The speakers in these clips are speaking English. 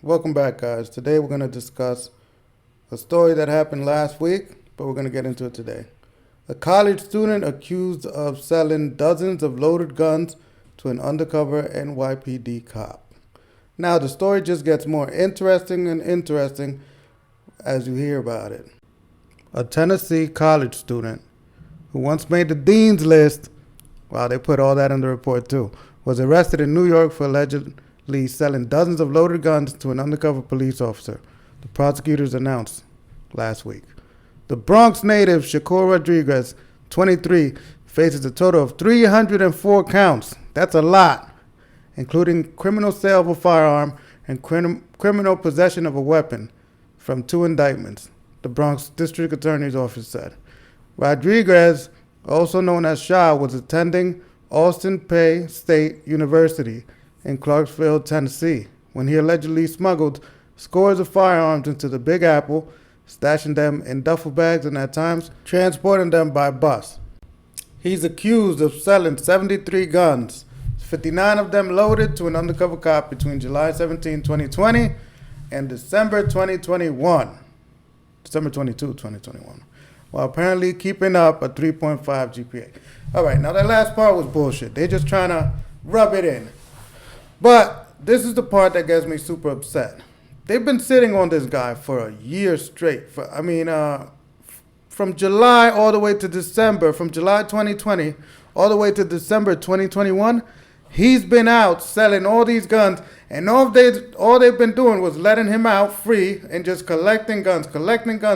Welcome back, guys. Today we're going to discuss a story that happened last week, but we're going to get into it today. A college student accused of selling dozens of loaded guns to an undercover NYPD cop. Now, the story just gets more interesting and interesting as you hear about it. A Tennessee college student who once made the dean's list, wow, they put all that in the report too, was arrested in New York for allegedly selling dozens of loaded guns to an undercover police officer, the prosecutors announced last week. The Bronx native Shakur Rodriguez, 23, faces a total of 304 counts. That's a lot, including criminal sale of a firearm and criminal possession of a weapon from 2 indictments, the Bronx District Attorney's Office said. Rodriguez, also known as Shah, was attending Austin Peay State University in Clarksville, Tennessee, when he allegedly smuggled scores of firearms into the Big Apple, stashing them in duffel bags and at times transporting them by bus. He's accused of selling 73 guns, 59 of them loaded, to an undercover cop between July 17, 2020 and December 2021. December 22, 2021. While apparently keeping up a 3.5 GPA. All right, now that last part was bullshit. They're just trying to rub it in. But this is the part that gets me super upset. They've been sitting on this guy for a year straight. From July all the way to December, from July 2020 all the way to December 2021, he's been out selling all these guns, and all they've been doing was letting him out free and just collecting guns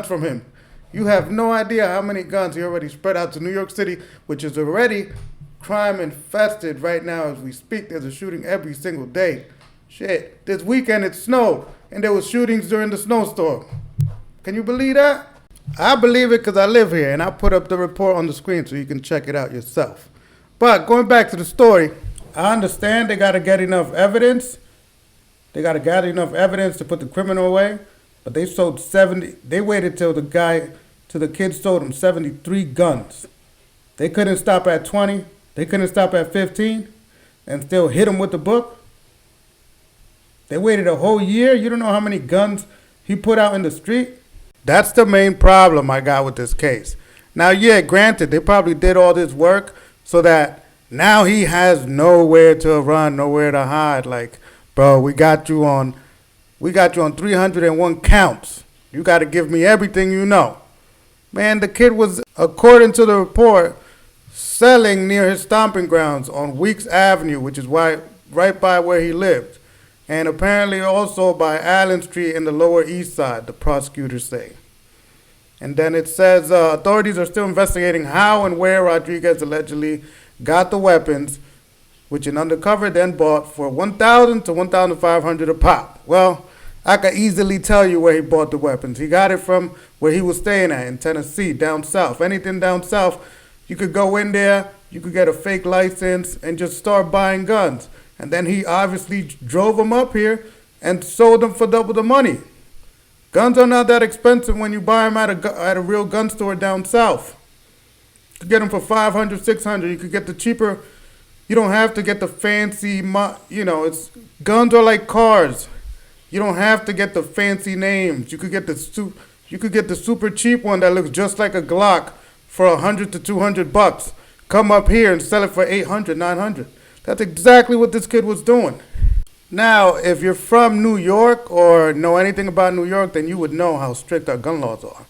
from him. You have no idea how many guns he already spread out to New York City, which is already crime infested right now as we speak. There's a shooting every single day. Shit, this weekend it snowed, and there was shootings during the snowstorm. Can you believe that? I believe it because I live here, and I put up the report on the screen so you can check it out yourself. But going back to the story, I understand they got to get enough evidence. They got to gather enough evidence to put the criminal away. But they sold 70. They waited till the kid sold them 73 guns. They couldn't stop at 20. They couldn't stop at 15 and still hit him with the book. They waited a whole year. You don't know how many guns he put out in the street. That's the main problem I got with this case. Now, yeah, granted, they probably did all this work so that now he has nowhere to run, nowhere to hide. Like, bro, we got you on 301 counts. You got to give me everything you know. Man, the kid was, according to the report, selling near his stomping grounds on Weeks Avenue, which is right by where he lived, and apparently also by Allen Street in the Lower East Side, the prosecutors say. And then it says authorities are still investigating how and where Rodriguez allegedly got the weapons, which an undercover then bought for $1,000 to $1,500 a pop. Well, I could easily tell you where he bought the weapons. He got it from where he was staying at in Tennessee, down south. Anything down south, you could go in there, you could get a fake license and just start buying guns. And then he obviously drove them up here and sold them for double the money. Guns are not that expensive when you buy them at a real gun store down south. You could get them for $500, $600. You could get the cheaper. You don't have to get the fancy, guns are like cars. You don't have to get the fancy names. You could get the super cheap one that looks just like a Glock for $100 to $200. Come up here and sell it for $800, $900. That's exactly what this kid was doing. Now, if you're from New York or know anything about New York, then you would know how strict our gun laws are.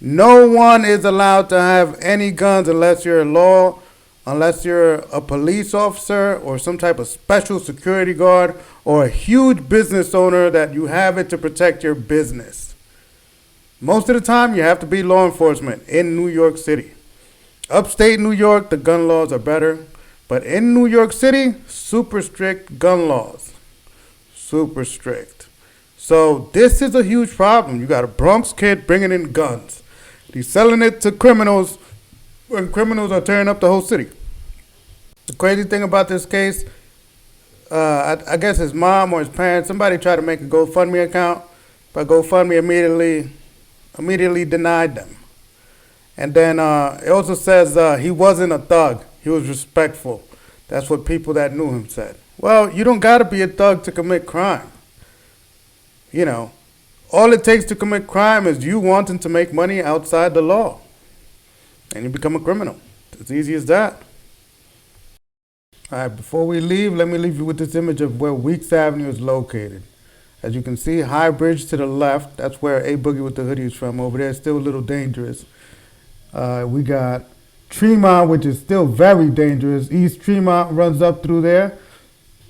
No one is allowed to have any guns unless you're a police officer or some type of special security guard or a huge business owner that you have it to protect your business. Most of the time, you have to be law enforcement in New York City. Upstate New York, the gun laws are better. But in New York City, super strict gun laws. Super strict. So this is a huge problem. You got a Bronx kid bringing in guns. He's selling it to criminals when criminals are tearing up the whole city. The crazy thing about this case, I guess his mom or his parents, somebody tried to make a GoFundMe account, but GoFundMe immediately denied them. And then it also says he wasn't a thug. He was respectful. That's what people that knew him said. Well, you don't got to be a thug to commit crime. You know, all it takes to commit crime is you wanting to make money outside the law, and you become a criminal. It's as easy as that. All right, before we leave, let me leave you with this image of where Weeks Avenue is located. As you can see, High Bridge to the left, that's where A Boogie with the hoodie is from. Over there, it's still a little dangerous. We got Tremont, which is still very dangerous. East Tremont runs up through there.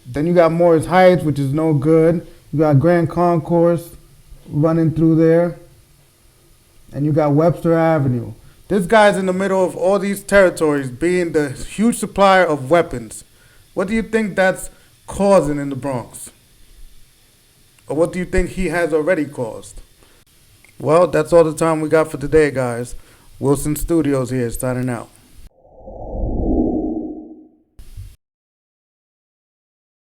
Then you got Morris Heights, which is no good. You got Grand Concourse running through there. And you got Webster Avenue. This guy's in the middle of all these territories, being the huge supplier of weapons. What do you think that's causing in the Bronx? Or what do you think he has already caused? Well, that's all the time we got for today, guys. Wilson Studios here, signing out.